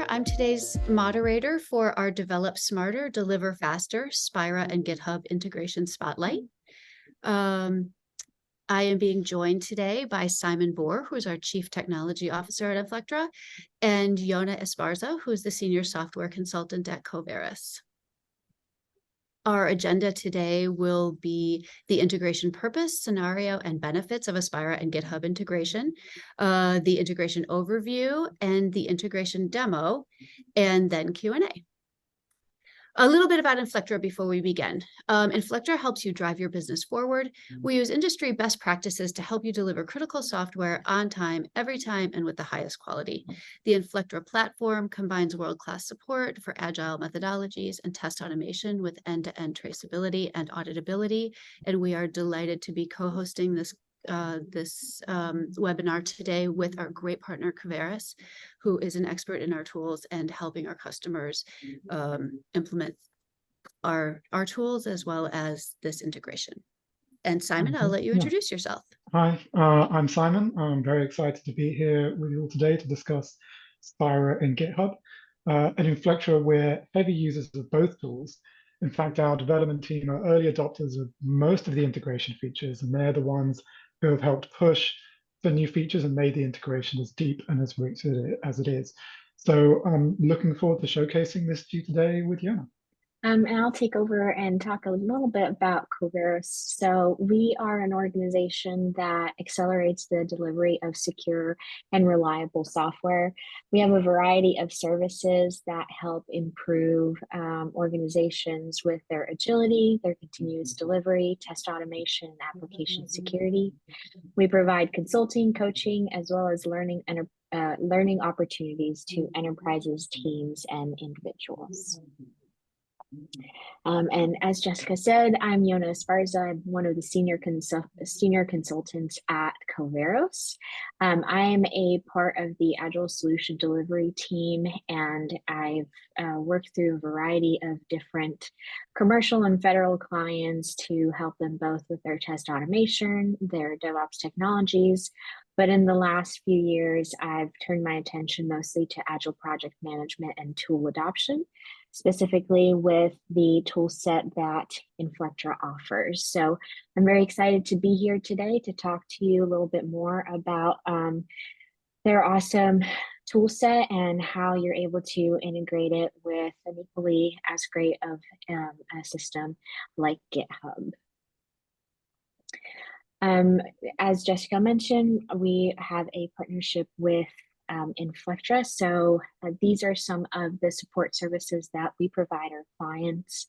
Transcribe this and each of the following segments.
I'm today's moderator for our Develop Smarter, Deliver Faster, Spira and GitHub Integration Spotlight. I am being joined today by Simon Bohr, who's our Chief Technology Officer at Inflectra, and Yona Esparza, who's the Senior Software Consultant at Coveros. Our agenda today will be the integration purpose, scenario, and benefits of a Spira and GitHub integration, the integration overview, and the integration demo, and then Q&A. A little bit about Inflectra before we begin. Inflectra helps you drive your business forward. We use industry best practices to help you deliver critical software on time, every time, and with the highest quality. The Inflectra platform combines world-class support for agile methodologies and test automation with end-to-end traceability and auditability. And we are delighted to be co-hosting this webinar today with our great partner Coveros, who is an expert in our tools and helping our customers implement our tools as well as this integration. And Simon, I'll let you introduce yourself. Hi, I'm Simon. I'm very excited to be here with you all today to discuss Spira and GitHub. At Inflectra, we're heavy users of both tools. In fact, our development team are early adopters of most of the integration features, and they're the ones who have helped push the new features and made the integration as deep and as rich as it is. So I'm looking forward to showcasing this to you today with Yona. And I'll take over and talk a little bit about Coveros. So we are an organization that accelerates the delivery of secure and reliable software. We have a variety of services that help improve organizations with their agility, their continuous delivery, test automation, and application security. We provide consulting, coaching, as well as learning opportunities to enterprises, teams, and individuals. And as Jessica said, I'm Yona Esparza. I'm one of the senior consultants at Coveros. I am a part of the Agile Solution Delivery team, and I've worked through a variety of different commercial and federal clients to help them both with their test automation, their DevOps technologies. But in the last few years, I've turned my attention mostly to Agile project management and tool adoption, specifically with the tool set that Inflectra offers. So I'm very excited to be here today to talk to you a little bit more about their awesome tool set and how you're able to integrate it with an equally as great of a system like GitHub. As Jessica mentioned, we have a partnership with Inflectra. So these are some of the support services that we provide our clients.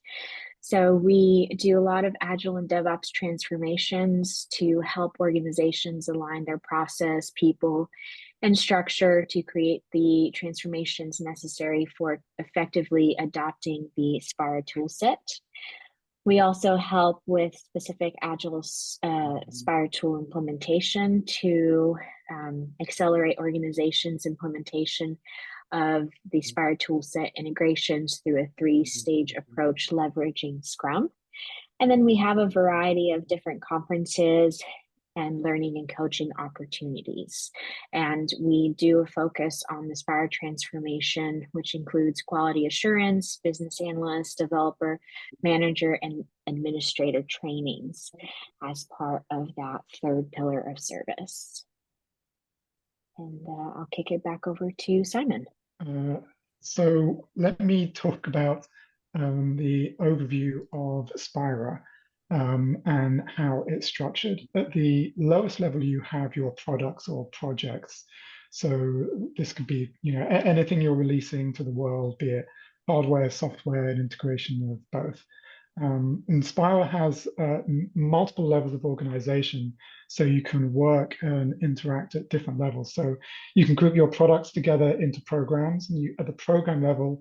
So we do a lot of Agile and DevOps transformations to help organizations align their process, people, and structure to create the transformations necessary for effectively adopting the Spira toolset. We also help with specific Agile Spira tool implementation to accelerate organizations' implementation of the Spira toolset integrations through a 3-stage approach leveraging Scrum. And then we have a variety of different conferences and learning and coaching opportunities. And we do a focus on the Spira transformation, which includes quality assurance, business analyst, developer, manager, and administrator trainings as part of that 3rd pillar of service. And I'll kick it back over to Simon. So let me talk about the overview of Spira. And how it's structured. At the lowest level, you have your products or projects. So this could be, anything you're releasing to the world, be it hardware, software, and integration of both. And Spira has multiple levels of organization, so you can work and interact at different levels. So you can group your products together into programs, and at the program level,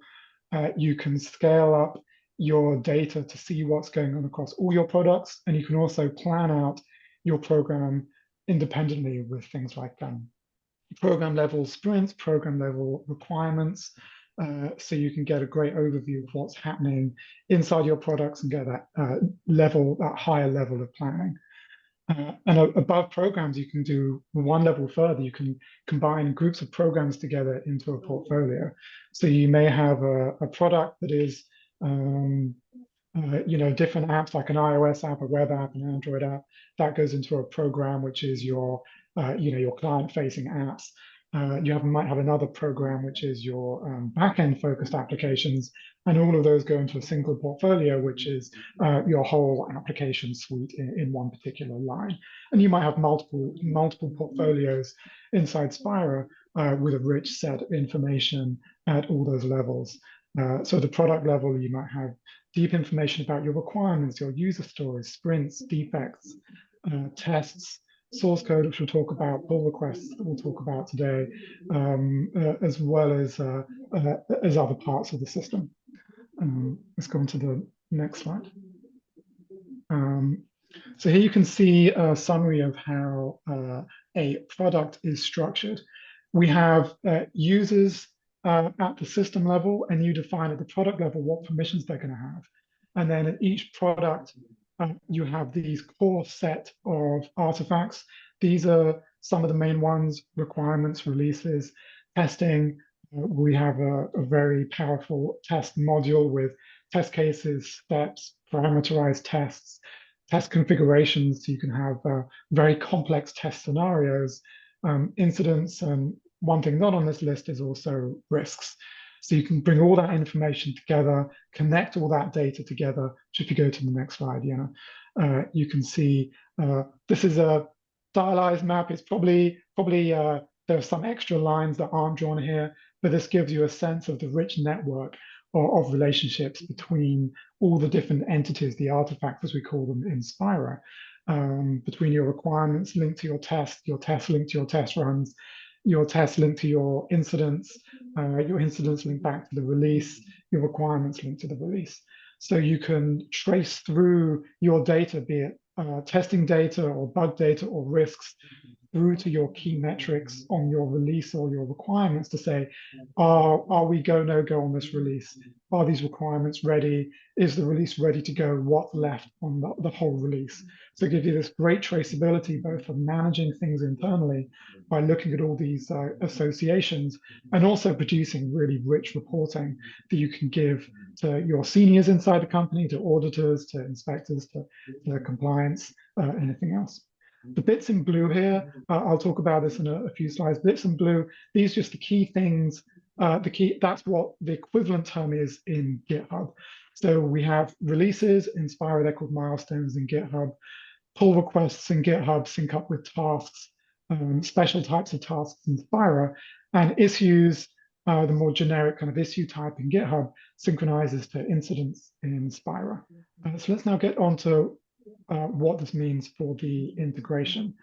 you can scale up your data to see what's going on across all your products, and you can also plan out your program independently with things like program level sprints, program level requirements, so you can get a great overview of what's happening inside your products and get that that higher level of planning. And above programs, you can do one level further. You can combine groups of programs together into a portfolio. So you may have a product that is different apps like an iOS app, a web app, an Android app that goes into a program which is your client-facing apps. You might have another program which is your back-end focused applications, and all of those go into a single portfolio, which is your whole application suite in one particular line. And you might have multiple portfolios inside Spira with a rich set of information at all those levels. So the product level, you might have deep information about your requirements, your user stories, sprints, defects, tests, source code, which we'll talk about, pull requests that we'll talk about today, as well as other parts of the system. Let's go on to the next slide. So here you can see a summary of how a product is structured. We have users at the system level, and you define at the product level what permissions they're going to have. And then at each product, you have these core set of artifacts. These are some of the main ones: requirements, releases, testing. We have a very powerful test module with test cases, steps, parameterized tests, test configurations, so you can have very complex test scenarios, incidents, and one thing not on this list is also risks. So you can bring all that information together, connect all that data together. So if you go to the next slide, you can see this is a stylized map. It's probably there are some extra lines that aren't drawn here, but this gives you a sense of the rich network of relationships between all the different entities, the artifacts as we call them in Spira, between your requirements linked to your test linked to your test runs, your tests linked to your incidents linked back to the release, your requirements linked to the release. So you can trace through your data, be it testing data or bug data or risks, through to your key metrics on your release or your requirements to say, are we go, no go on this release? Are these requirements ready? Is the release ready to go? What's left on the whole release? So it gives you this great traceability, both for managing things internally by looking at all these associations, and also producing really rich reporting that you can give to your seniors inside the company, to auditors, to inspectors, to compliance, anything else. The bits in blue here, I'll talk about this in a few slides. Bits in blue, these are just the key things. That's what the equivalent term is in GitHub. So we have releases in Spira, they're called milestones in GitHub. Pull requests in GitHub sync up with tasks, special types of tasks in Spira, and issues, the more generic kind of issue type in GitHub, synchronizes to incidents in Spira. So let's now get on to what this means for the integration.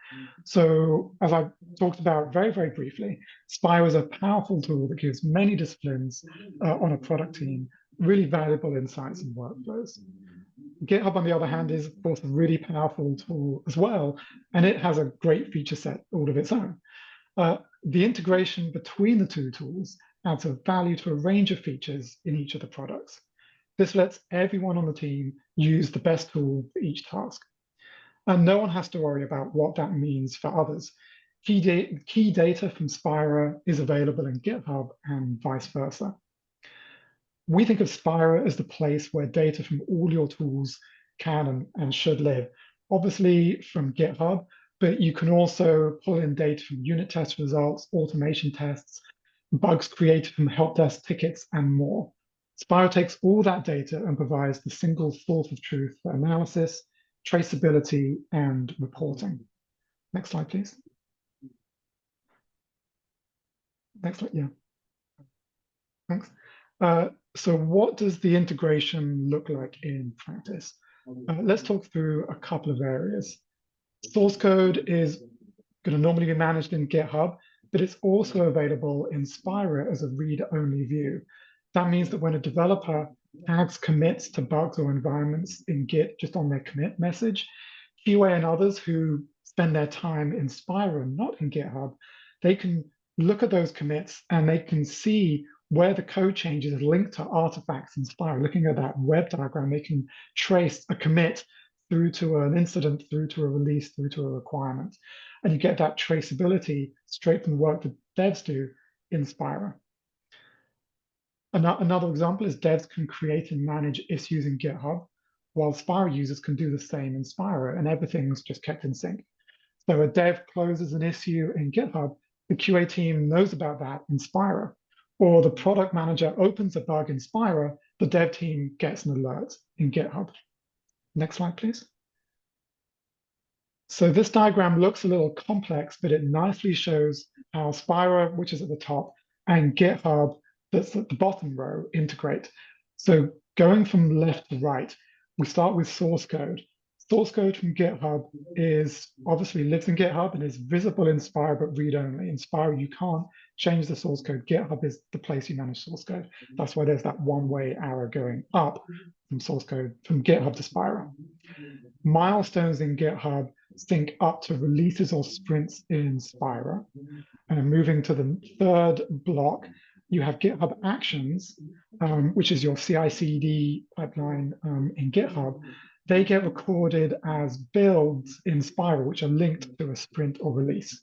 So as I talked about very, very briefly, Spira is a powerful tool that gives many disciplines on a product team really valuable insights and workflows. GitHub, on the other hand, is, of course, a really powerful tool as well, and it has a great feature set all of its own. The integration between the two tools adds a value to a range of features in each of the products. This lets everyone on the team use the best tool for each task. And no one has to worry about what that means for others. Key data from Spira is available in GitHub and vice versa. We think of Spira as the place where data from all your tools can and should live. Obviously from GitHub, but you can also pull in data from unit test results, automation tests, bugs created from help desk tickets, and more. Spira takes all that data and provides the single source of truth for analysis, traceability, and reporting. Next slide, please. Next slide, yeah. Thanks. So what does the integration look like in practice? Let's talk through a couple of areas. Source code is going to normally be managed in GitHub, but it's also available in Spira as a read-only view. That means that when a developer adds commits to bugs or environments in Git just on their commit message, QA and others who spend their time in Spira and not in GitHub, they can look at those commits and they can see where the code changes is linked to artifacts in Spira. Looking at that web diagram, they can trace a commit through to an incident, through to a release, through to a requirement. And you get that traceability straight from the work that devs do in Spira. Another example is devs can create and manage issues in GitHub, while Spira users can do the same in Spira, and everything's just kept in sync. So a dev closes an issue in GitHub, the QA team knows about that in Spira, or the product manager opens a bug in Spira, the dev team gets an alert in GitHub. Next slide, please. So this diagram looks a little complex, but it nicely shows how Spira, which is at the top, and GitHub, that's at the bottom row, integrate. So going from left to right, we start with source code. Source code from GitHub is obviously lives in GitHub and is visible in Spira, but read-only. In Spira, you can't change the source code. GitHub is the place you manage source code. That's why there's that one-way arrow going up from source code from GitHub to Spira. Milestones in GitHub sync up to releases or sprints in Spira. And moving to the third block, you have GitHub Actions, which is your CI/CD pipeline in GitHub. They get recorded as builds in Spira, which are linked to a sprint or release.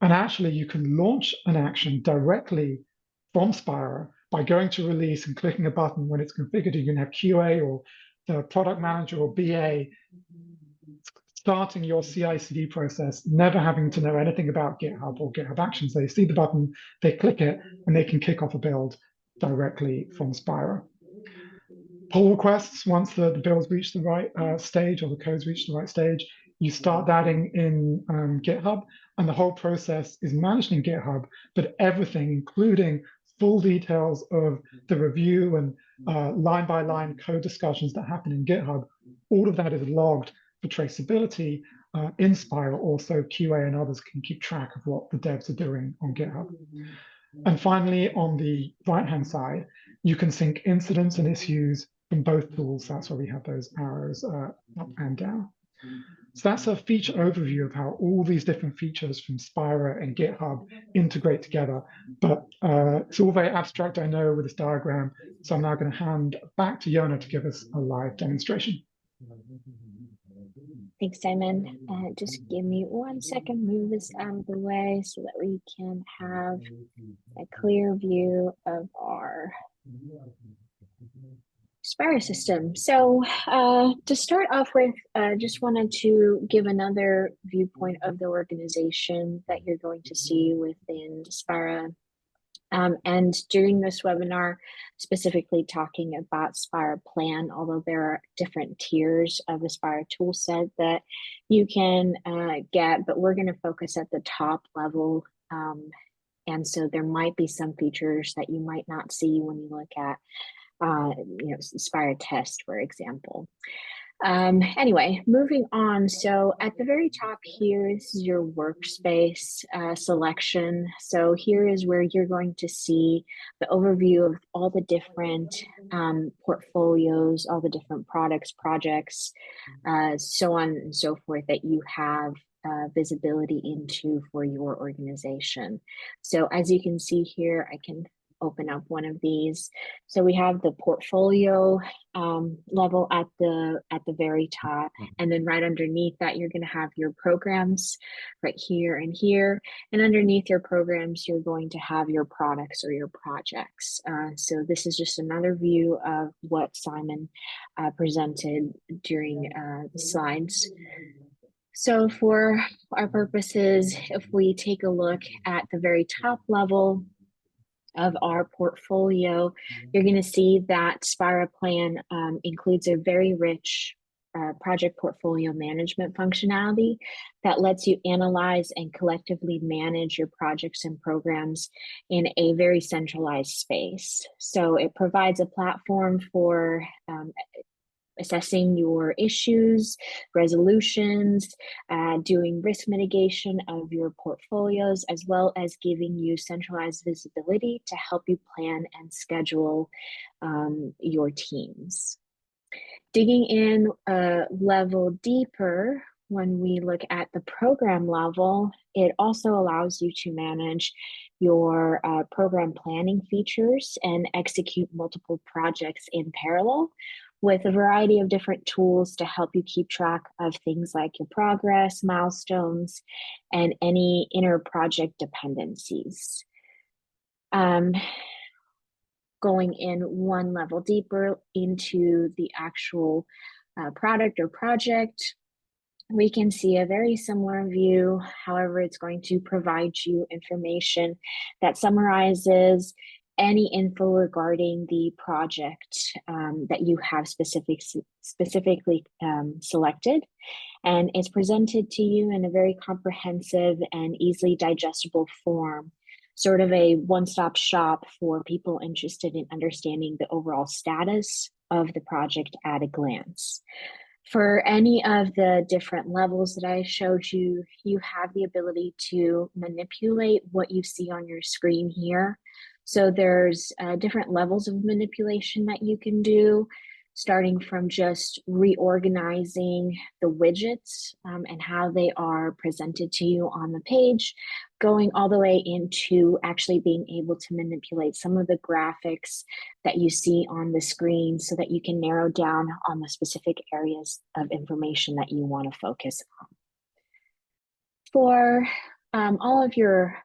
And actually, you can launch an action directly from Spira by going to release and clicking a button when it's configured. You can have QA or the product manager or BA starting your CI/CD process, never having to know anything about GitHub or GitHub Actions. They see the button, they click it, and they can kick off a build directly from Spira. Pull requests, once the builds reach the right stage or the code's reached the right stage, you start that in GitHub, and the whole process is managed in GitHub, but everything, including full details of the review and line-by-line code discussions that happen in GitHub, all of that is logged for traceability in Spira. Also, QA and others can keep track of what the devs are doing on GitHub. And finally, on the right-hand side, you can sync incidents and issues from both tools. That's why we have those arrows up and down. So that's a feature overview of how all these different features from Spira and GitHub integrate together. But it's all very abstract, I know, with this diagram. So I'm now going to hand back to Yona to give us a live demonstration. Thanks, Simon. Just give me 1 second, move this out of the way so that we can have a clear view of our Spira system. So to start off with, just wanted to give another viewpoint of the organization that you're going to see within Spira. And during this webinar, specifically talking about Spira Plan, although there are different tiers of the Spira toolset that you can get, but we're going to focus at the top level. And so there might be some features that you might not see when you look at Spira Test, for example. Anyway, moving on. So at the very top here, this is your workspace selection. So here is where you're going to see the overview of all the different portfolios, all the different products, projects, so on and so forth that you have visibility into for your organization. So as you can see here, I can open up one of these. So we have the portfolio level at the very top, and then right underneath that you're going to have your programs right here and here, and underneath your programs you're going to have your products or your projects. So this is just another view of what Simon presented during the slides. So for our purposes, if we take a look at the very top level of our portfolio, you're going to see that Spira Plan includes a very rich project portfolio management functionality that lets you analyze and collectively manage your projects and programs in a very centralized space. So it provides a platform for assessing your issues, resolutions, doing risk mitigation of your portfolios, as well as giving you centralized visibility to help you plan and schedule your teams. Digging in a level deeper, when we look at the program level, it also allows you to manage your program planning features and execute multiple projects in parallel with a variety of different tools to help you keep track of things like your progress, milestones, and any inter-project dependencies. Going in one level deeper into the actual product or project, we can see a very similar view. However, it's going to provide you information that summarizes any info regarding the project that you have specifically selected. And it's presented to you in a very comprehensive and easily digestible form, sort of a one-stop shop for people interested in understanding the overall status of the project at a glance. For any of the different levels that I showed you, you have the ability to manipulate what you see on your screen here. So there's different levels of manipulation that you can do, starting from just reorganizing the widgets and how they are presented to you on the page, going all the way into actually being able to manipulate some of the graphics that you see on the screen so that you can narrow down on the specific areas of information that you want to focus on. For all of your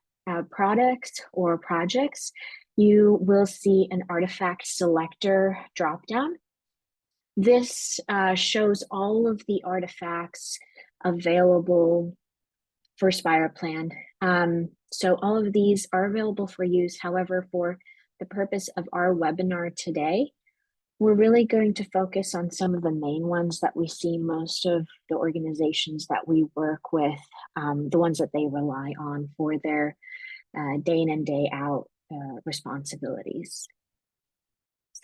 products or projects, you will see an artifact selector dropdown. This shows all of the artifacts available for Spira Plan. So all of these are available for use. However, for the purpose of our webinar today, we're really going to focus on some of the main ones that we see most of the organizations that we work with, the ones that they rely on for their day in and day out responsibilities.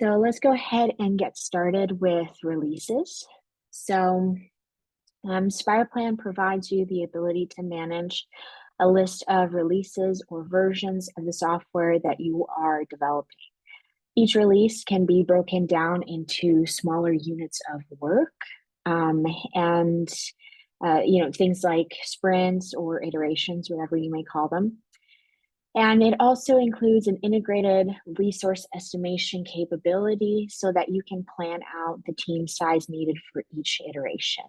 So let's go ahead and get started with releases. So Spira Plan provides you the ability to manage a list of releases or versions of the software that you are developing. Each release can be broken down into smaller units of work and things like sprints or iterations, whatever you may call them. And it also includes an integrated resource estimation capability so that you can plan out the team size needed for each iteration.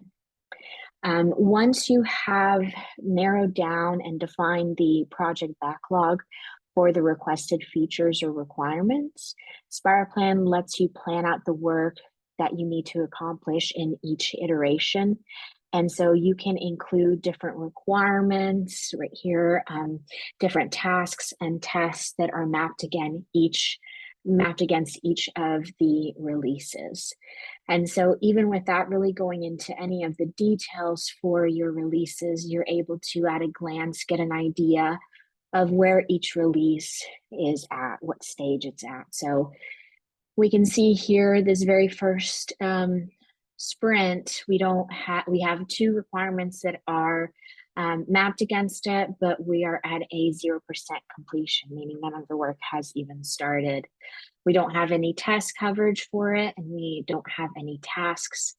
Once you have narrowed down and defined the project backlog for the requested features or requirements, Spira Plan lets you plan out the work that you need to accomplish in each iteration. And so you can include different requirements right here, different tasks and tests that are mapped against each of the releases. And so even without really going into any of the details for your releases, you're able to at a glance get an idea of where each release is at, what stage it's at. So we can see here this very first sprint, we have two requirements that are mapped against it, but we are at a 0% completion, meaning none of the work has even started. We don't have any test coverage for it, and we don't have any tasks.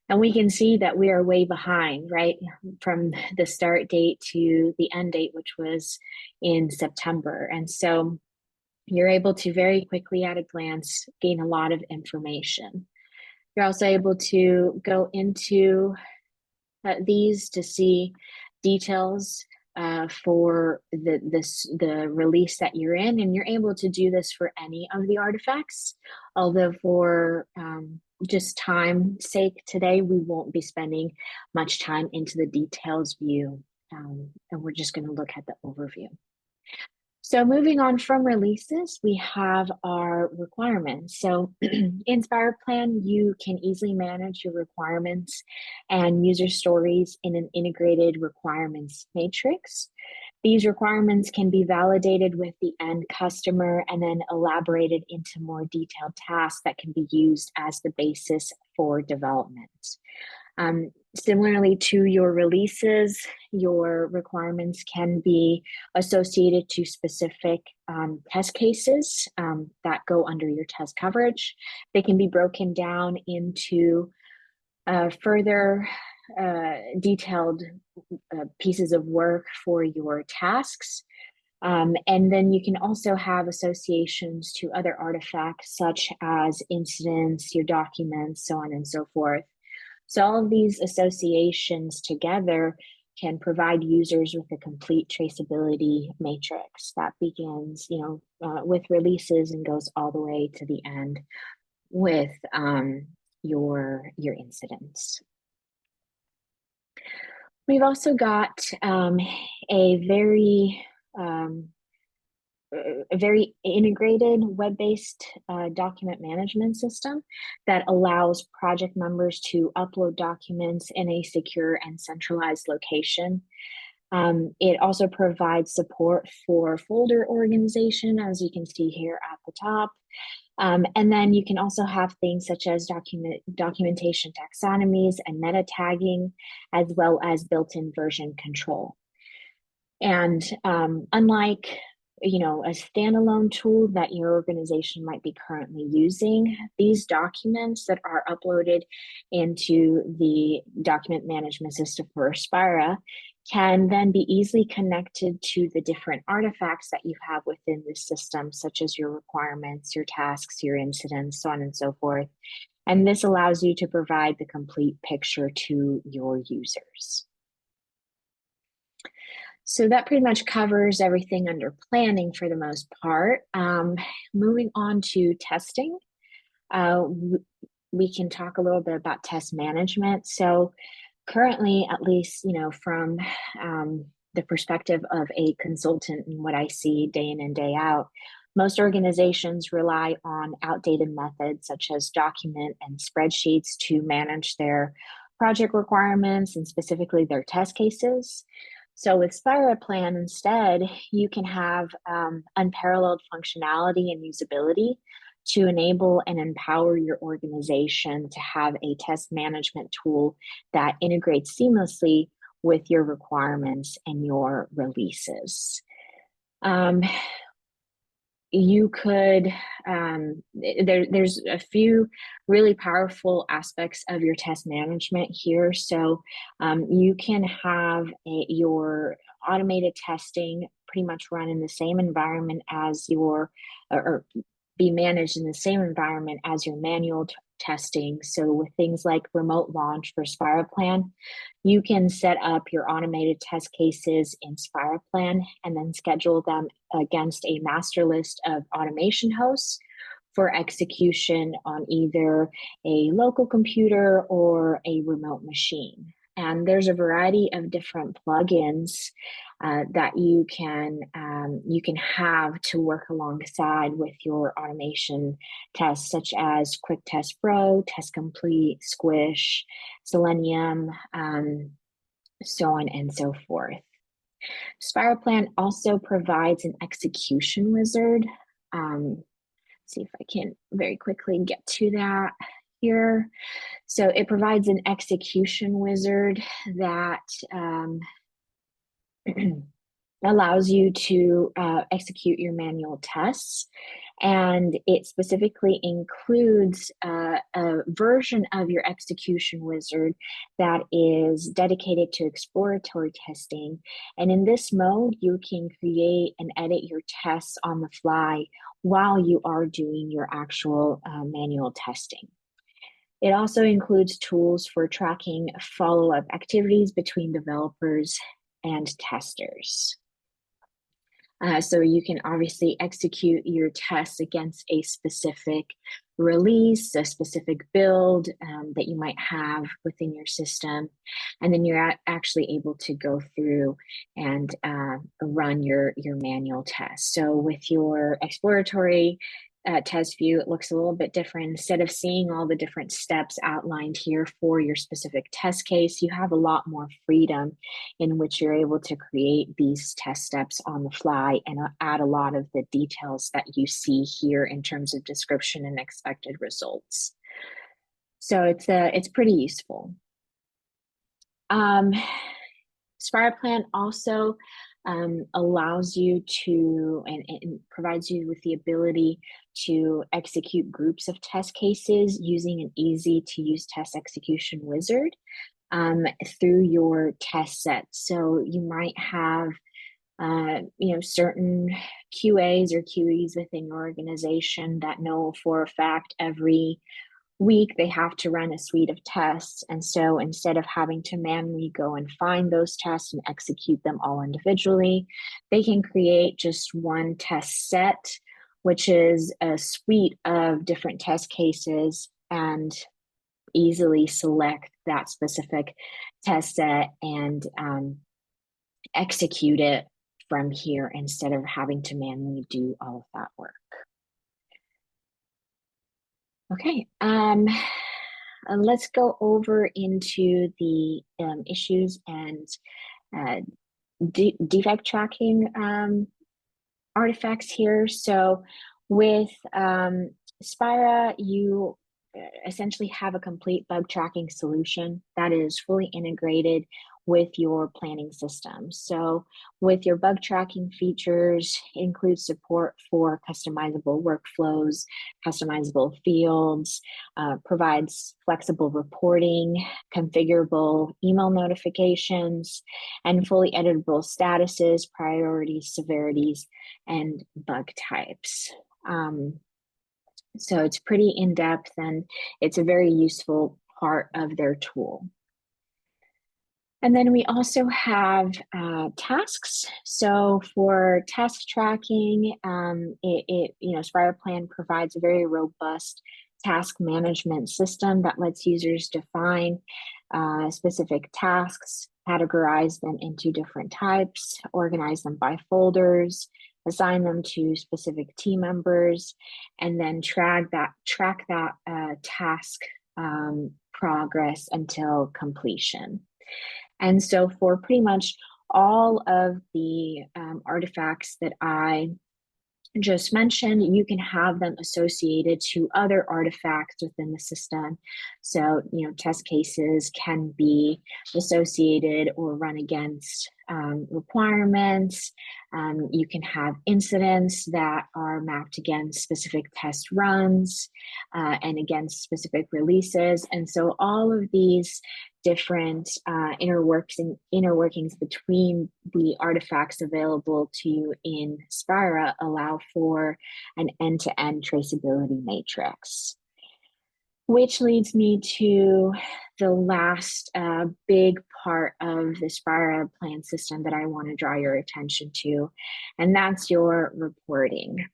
And we can see that we are way behind, right? From the start date to the end date, which was in September. And so you're able to very quickly at a glance gain a lot of information. You're also able to go into these to see details for the release that you're in, and you're able to do this for any of the artifacts. Although for just time's sake today, we won't be spending much time into the details view, and we're just going to look at the overview. So moving on from releases, we have our requirements. So in Spira Plan, you can easily manage your requirements and user stories in an integrated requirements matrix. These requirements can be validated with the end customer and then elaborated into more detailed tasks that can be used as the basis for development. Similarly to your releases, your requirements can be associated to specific test cases that go under your test coverage. They can be broken down into further detailed pieces of work for your tasks. And then you can also have associations to other artifacts such as incidents, your documents, so on and so forth. So all of these associations together can provide users with a complete traceability matrix that begins, with releases and goes all the way to the end with your incidents. We've also got a very integrated web-based document management system that allows project members to upload documents in a secure and centralized location. It also provides support for folder organization, as you can see here at the top. And then you can also have things such as documentation taxonomies and meta tagging, as well as built-in version control. And unlike a standalone tool that your organization might be currently using, these documents that are uploaded into the document management system for Spira can then be easily connected to the different artifacts that you have within the system, such as your requirements, your tasks, your incidents, so on and so forth. And this allows you to provide the complete picture to your users. So that pretty much covers everything under planning for the most part. Moving on to testing, we can talk a little bit about test management. So currently, at least, from the perspective of a consultant and what I see day in and day out, most organizations rely on outdated methods such as document and spreadsheets to manage their project requirements and specifically their test cases. So with Spira Plan, instead, you can have unparalleled functionality and usability to enable and empower your organization to have a test management tool that integrates seamlessly with your requirements and your releases. You could, there's a few really powerful aspects of your test management here. So you can have your automated testing pretty much run in the same environment as or be managed in the same environment as your manual testing. So with things like remote launch for Spira Plan, you can set up your automated test cases in Spira Plan and then schedule them against a master list of automation hosts for execution on either a local computer or a remote machine. And there's a variety of different plugins that you can have to work alongside with your automation tests, such as Quick Test Pro, Test Complete, Squish, Selenium, so on and so forth. Spira Plan also provides an execution wizard. See if I can very quickly get to that here. So it provides an execution wizard that allows you to execute your manual tests. And it specifically includes a version of your execution wizard that is dedicated to exploratory testing. And in this mode, you can create and edit your tests on the fly while you are doing your actual manual testing. It also includes tools for tracking follow-up activities between developers and testers. So you can obviously execute your tests against a specific release, a specific build that you might have within your system. And then you're actually able to go through and run your manual tests. So with your exploratory test view, it looks a little bit different. Instead of seeing all the different steps outlined here for your specific test case, you have a lot more freedom in which you're able to create these test steps on the fly and add a lot of the details that you see here in terms of description and expected results. So it's pretty useful. Spira Plan also allows you to and provides you with the ability to execute groups of test cases using an easy to use test execution wizard. through your test set. So you might have certain QAs or QEs within your organization that know for a fact every week they have to run a suite of tests. And so instead of having to manually go and find those tests and execute them all individually, they can create just one test set, which is a suite of different test cases, and easily select that specific test set and execute it from here instead of having to manually do all of that work. Okay, let's go over into the issues and defect tracking artifacts here. So with Spira, you essentially have a complete bug tracking solution that is fully integrated with your planning system. So with your bug tracking features, includes support for customizable workflows, customizable fields, provides flexible reporting, configurable email notifications, and fully editable statuses, priorities, severities, and bug types. So it's pretty in-depth, and it's a very useful part of their tool. And then we also have tasks. So for task tracking, Spira Plan provides a very robust task management system that lets users define specific tasks, categorize them into different types, organize them by folders, assign them to specific team members, and then track that task progress until completion. And so for pretty much all of the artifacts that I just mentioned, you can have them associated to other artifacts within the system. So, test cases can be associated or run against requirements. You can have incidents that are mapped against specific test runs and against specific releases. And so all of these different inner workings between the artifacts available to you in Spira allow for an end-to-end traceability matrix. Which leads me to the last big part of the Spira plan system that I want to draw your attention to, and that's your reporting.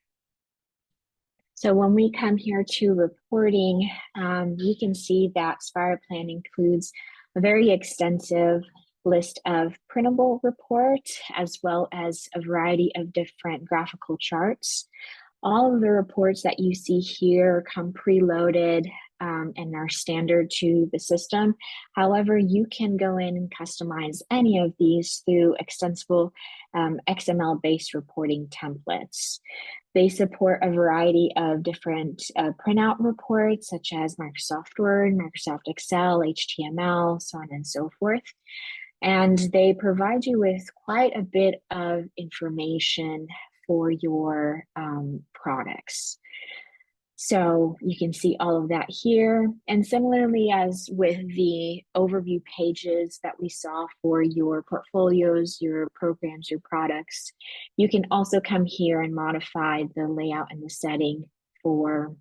So when we come here to reporting, you can see that Spira Plan includes a very extensive list of printable reports, as well as a variety of different graphical charts. All of the reports that you see here come preloaded and are standard to the system. However, you can go in and customize any of these through extensible XML-based reporting templates. They support a variety of different printout reports, such as Microsoft Word, Microsoft Excel, HTML, so on and so forth. And they provide you with quite a bit of information for your products. So you can see all of that here. And similarly, as with the overview pages that we saw for your portfolios, your programs, your products, you can also come here and modify the layout and the setting for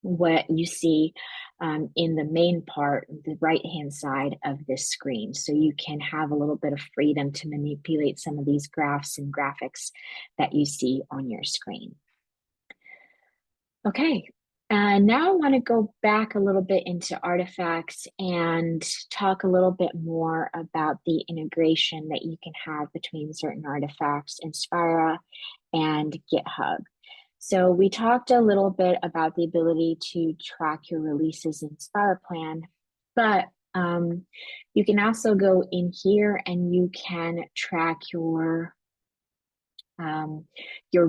what you see in the main part, the right-hand side of this screen. So you can have a little bit of freedom to manipulate some of these graphs and graphics that you see on your screen. Okay, now I want to go back a little bit into artifacts and talk a little bit more about the integration that you can have between certain artifacts in Spira and GitHub. So we talked a little bit about the ability to track your releases in Spira Plan, but you can also go in here and you can track your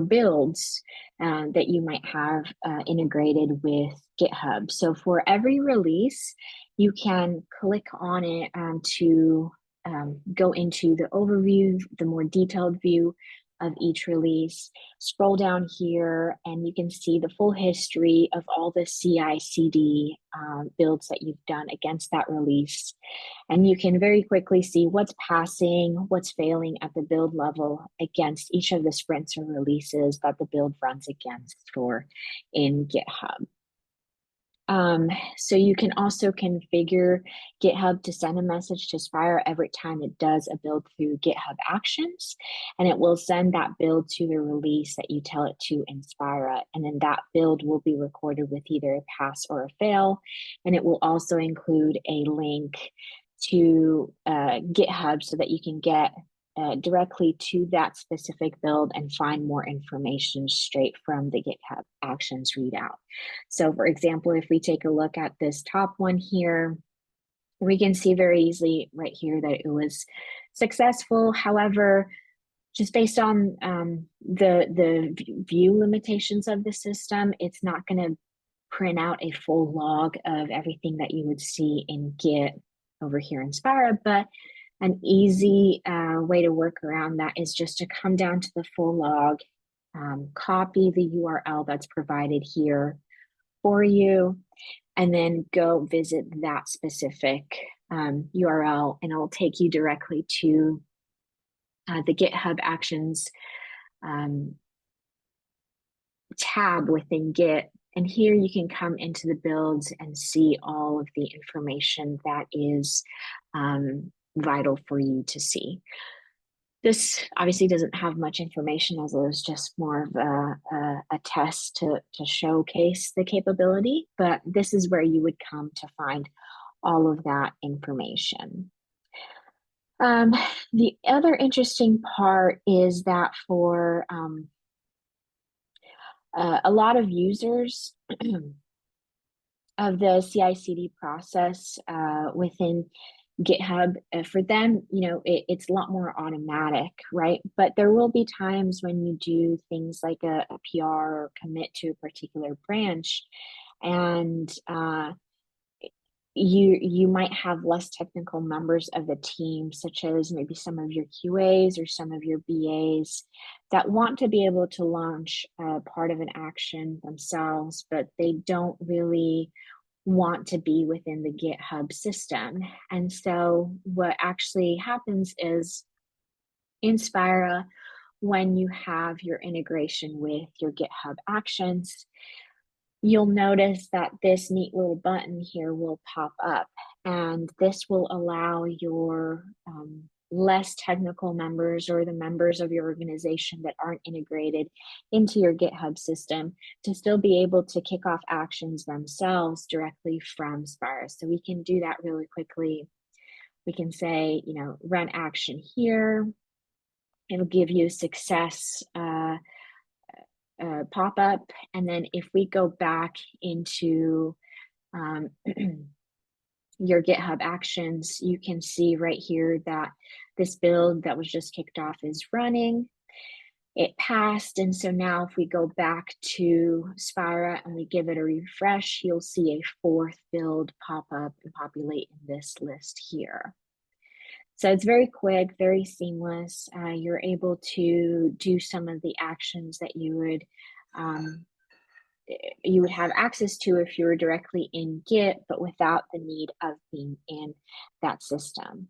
builds that you might have integrated with GitHub. So for every release, you can click on it to go into the overview, the more detailed view of each release. Scroll down here and you can see the full history of all the CI/CD builds that you've done against that release. And you can very quickly see what's passing, what's failing at the build level against each of the sprints or releases that the build runs against for in GitHub. So you can also configure GitHub to send a message to Spira every time it does a build through GitHub Actions, and it will send that build to the release that you tell it to in Spira, and then that build will be recorded with either a pass or a fail, and it will also include a link to GitHub so that you can get directly to that specific build and find more information straight from the GitHub Actions readout. So for example, if we take a look at this top one here, we can see very easily right here that it was successful. However, just based on the view limitations of the system, it's not going to print out a full log of everything that you would see in Git over here in Spira, but an easy way to work around that is just to come down to the full log, copy the URL that's provided here for you, and then go visit that specific URL, and it will take you directly to the GitHub Actions tab within Git. And here you can come into the builds and see all of the information that is vital for you to see. This obviously doesn't have much information, as it was just more of a test to showcase the capability, but this is where you would come to find all of that information. The other interesting part is that for a lot of users of the CI/CD process within GitHub, for them, it's a lot more automatic, right? But there will be times when you do things like a PR or commit to a particular branch, and you might have less technical members of the team, such as maybe some of your QAs or some of your BAs that want to be able to launch part of an action themselves, but they don't really want to be within the GitHub system. And so what actually happens is in Spira, when you have your integration with your GitHub Actions, you'll notice that this neat little button here will pop up, and this will allow your less technical members or the members of your organization that aren't integrated into your GitHub system to still be able to kick off actions themselves directly from Spira. So we can do that really quickly. We can say, run action here. It'll give you a success pop up. And then if we go back into your GitHub Actions, you can see right here that this build that was just kicked off is running. It passed, and so now if we go back to Spira and we give it a refresh, you'll see a fourth build pop up and populate in this list here. So it's very quick, very seamless. You're able to do some of the actions that you would have access to if you were directly in Git, but without the need of being in that system.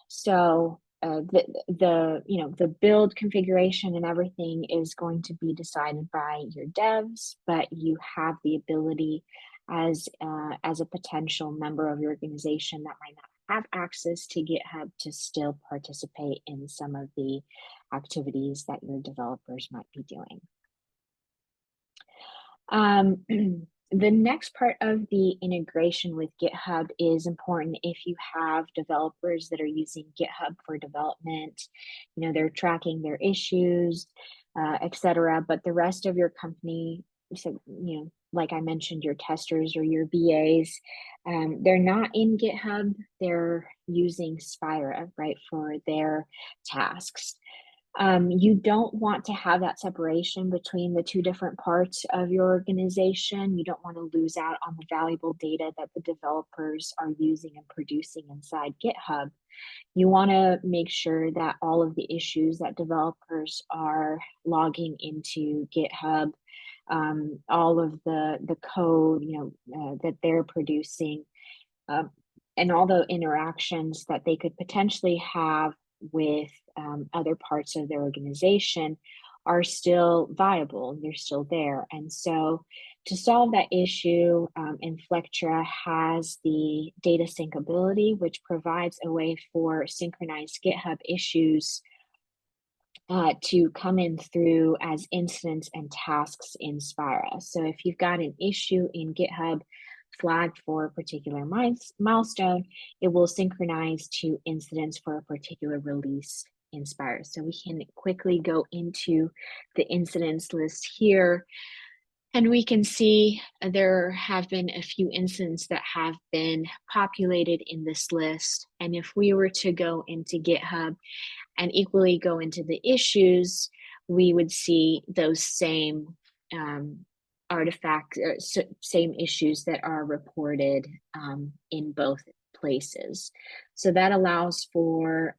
So the build configuration and everything is going to be decided by your devs, but you have the ability as a potential member of your organization that might not have access to GitHub to still participate in some of the activities that your developers might be doing. The next part of the integration with GitHub is important if you have developers that are using GitHub for development. They're tracking their issues, etc. But the rest of your company, so like I mentioned, your testers or your BAs, they're not in GitHub. They're using Spira, right, for their tasks. You don't want to have that separation between the two different parts of your organization. You don't want to lose out on the valuable data that the developers are using and producing inside GitHub. You want to make sure that all of the issues that developers are logging into GitHub, all of the code, that they're producing, and all the interactions that they could potentially have with other parts of their organization are still viable. They're still there. And so to solve that issue, Inflectra has the data sync ability, which provides a way for synchronized GitHub issues to come in through as incidents and tasks in Spira. So if you've got an issue in GitHub flagged for a particular milestone, it will synchronize to incidents for a particular release in Spira. So we can quickly go into the incidents list here, and we can see there have been a few incidents that have been populated in this list. And if we were to go into GitHub and equally go into the issues, we would see those same same issues that are reported in both places. So that allows for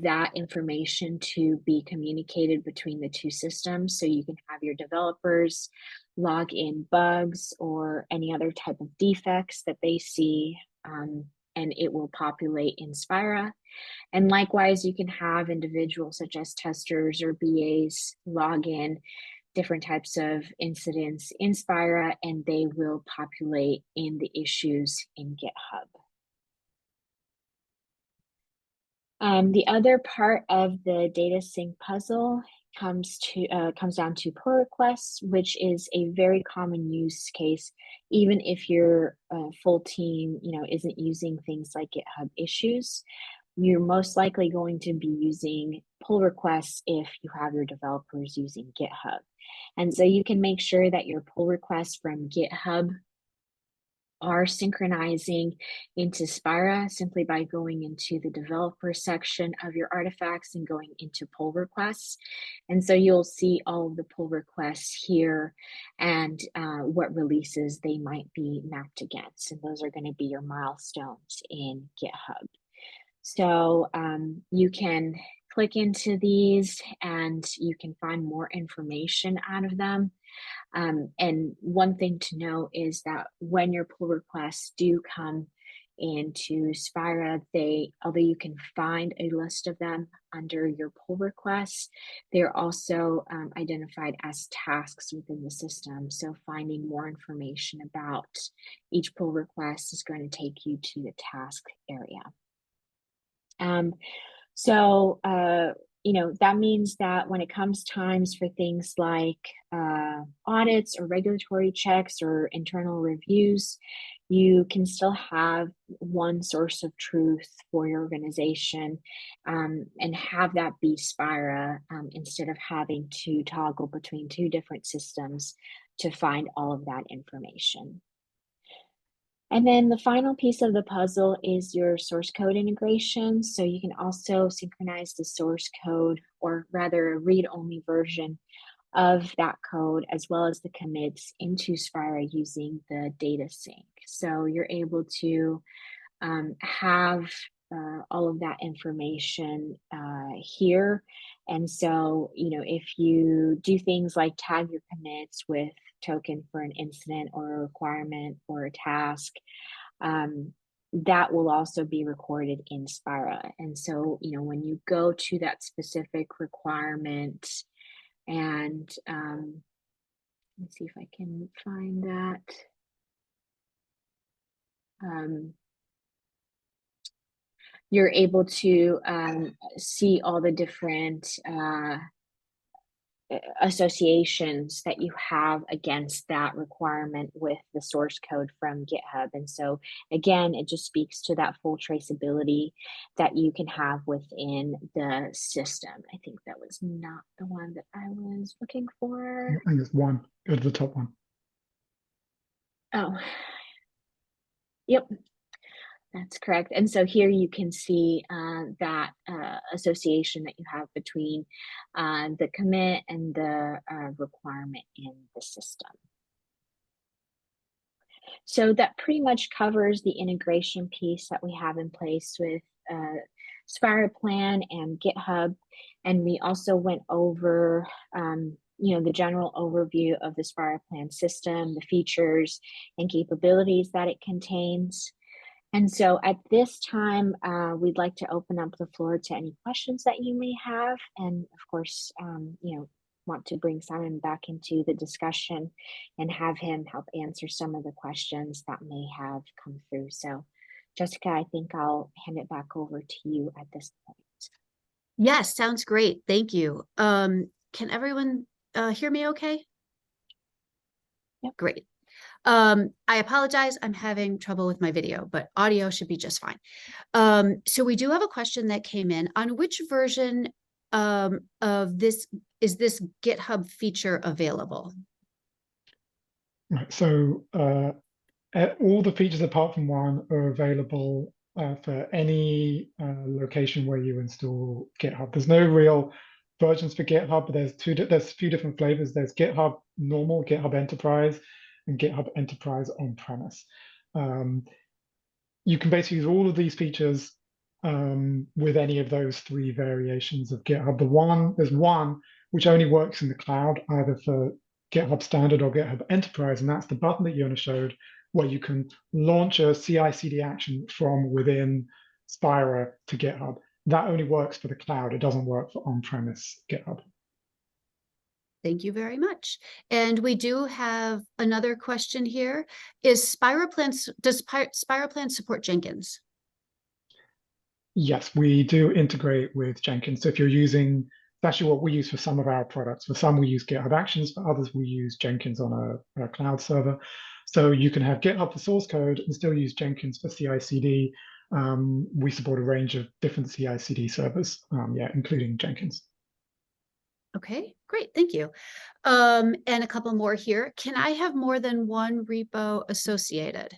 that information to be communicated between the two systems. So you can have your developers log in bugs or any other type of defects that they see, and it will populate in Spira. And likewise, you can have individuals such as testers or BAs log in different types of incidents in Spira, and they will populate in the issues in GitHub. The other part of the data sync puzzle comes down to pull requests, which is a very common use case, even if your full team, isn't using things like GitHub issues. You're most likely going to be using pull requests if you have your developers using GitHub. And so you can make sure that your pull requests from GitHub are synchronizing into Spira simply by going into the developer section of your artifacts and going into pull requests. And so you'll see all of the pull requests here and what releases they might be mapped against. And those are going to be your milestones in GitHub. So you can click into these and you can find more information out of them. And one thing to know is that when your pull requests do come into Spira, although you can find a list of them under your pull requests, they're also identified as tasks within the system. So finding more information about each pull request is going to take you to the task area. That means that when it comes times for things like audits or regulatory checks or internal reviews, you can still have one source of truth for your organization and have that be Spira instead of having to toggle between two different systems to find all of that information. And then the final piece of the puzzle is your source code integration. So you can also synchronize the source code, or rather a read-only version of that code, as well as the commits into Spira using the data sync. So you're able to have all of that information here. And so, if you do things like tag your commits with token for an incident or a requirement or a task, that will also be recorded in Spira. And so, when you go to that specific requirement and let's see if I can find that. You're able to see all the different associations that you have against that requirement with the source code from GitHub. And so again, it just speaks to that full traceability that you can have within the system. I think that was not the one that I was looking for. I think it's one. Go to the top one. Oh, yep. That's correct. And so here you can see that association that you have between the commit and the requirement in the system. So that pretty much covers the integration piece that we have in place with Spira Plan and GitHub. And we also went over the general overview of the Spira Plan system, the features and capabilities that it contains. And so at this time, we'd like to open up the floor to any questions that you may have. And of course, want to bring Simon back into the discussion and have him help answer some of the questions that may have come through. So Jessica, I think I'll hand it back over to you at this point. Yes, sounds great. Thank you. Can everyone hear me okay? Yep. Great. I apologize. I'm having trouble with my video, but audio should be just fine. So we do have a question that came in on which version of this is this GitHub feature available? Right. So all the features apart from one are available for any location where you install GitHub. There's no real versions for GitHub, but there's a few different flavors. There's GitHub Normal, GitHub Enterprise, and GitHub Enterprise on-premise. You can basically use all of these features with any of those three variations of GitHub. There's one which only works in the cloud, either for GitHub Standard or GitHub Enterprise, and that's the button that Yona showed, where you can launch a CI/CD action from within Spira to GitHub. That only works for the cloud. It doesn't work for on-premise GitHub. Thank you very much. And we do have another question here. Does Spira Plan support Jenkins? Yes, we do integrate with Jenkins. So if you're using, it's actually what we use for some of our products. For some, we use GitHub Actions. For others, we use Jenkins on a cloud server. So you can have GitHub for source code and still use Jenkins for CI/CD. We support a range of different CI/CD servers, including Jenkins. Okay, great, thank you. And a couple more here. Can I have more than one repo associated?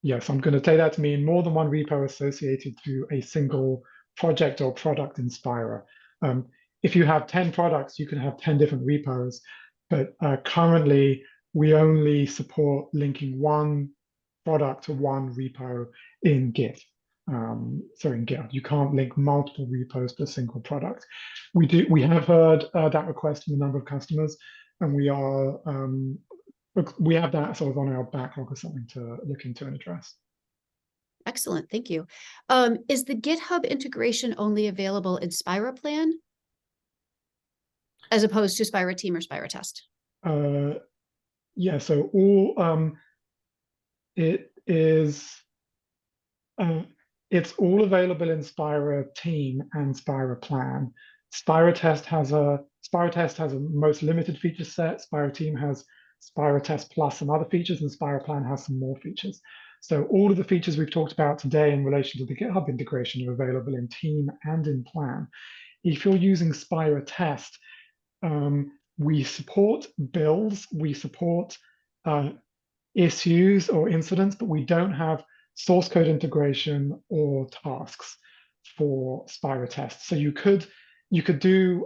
Yes, I'm going to take that to mean more than one repo associated to a single project or product in Spira. If you have 10 products, you can have 10 different repos, but currently we only support linking one product to one repo in Git. So in GitHub, you can't link multiple repos to a single product. We have heard that request from a number of customers, and we have that sort of on our backlog or something to look into and address. Excellent, thank you. Is the GitHub integration only available in Spira Plan as opposed to Spira Team or Spira Test? Yeah, so all it's all available in Spira Team and Spira Plan. Spira Test has a most limited feature set. Spira Team has Spira Test Plus some other features, and Spira Plan has some more features. So all of the features we've talked about today in relation to the GitHub integration are available in Team and in Plan. If you're using Spira Test, we support builds, we support issues or incidents, but we don't have source code integration or tasks for Spira Test. So you could do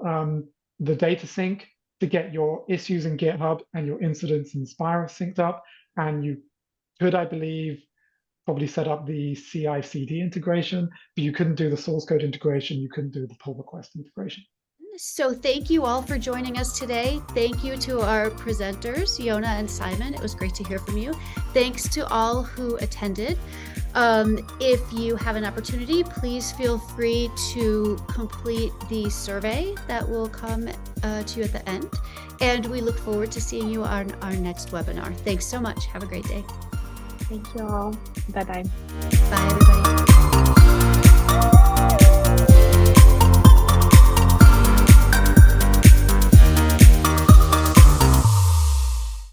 the data sync to get your issues in GitHub and your incidents in Spira synced up, and you could, I believe, probably set up the CI/CD integration, but you couldn't do the source code integration. You couldn't do the pull request integration. So thank you all for joining us today. Thank you to our presenters, Yona and Simon. It was great to hear from you. Thanks to all who attended. If you have an opportunity, please feel free to complete the survey that will come to you at the end. And we look forward to seeing you on our next webinar. Thanks so much. Have a great day. Thank you all. Bye-bye. Bye, everybody.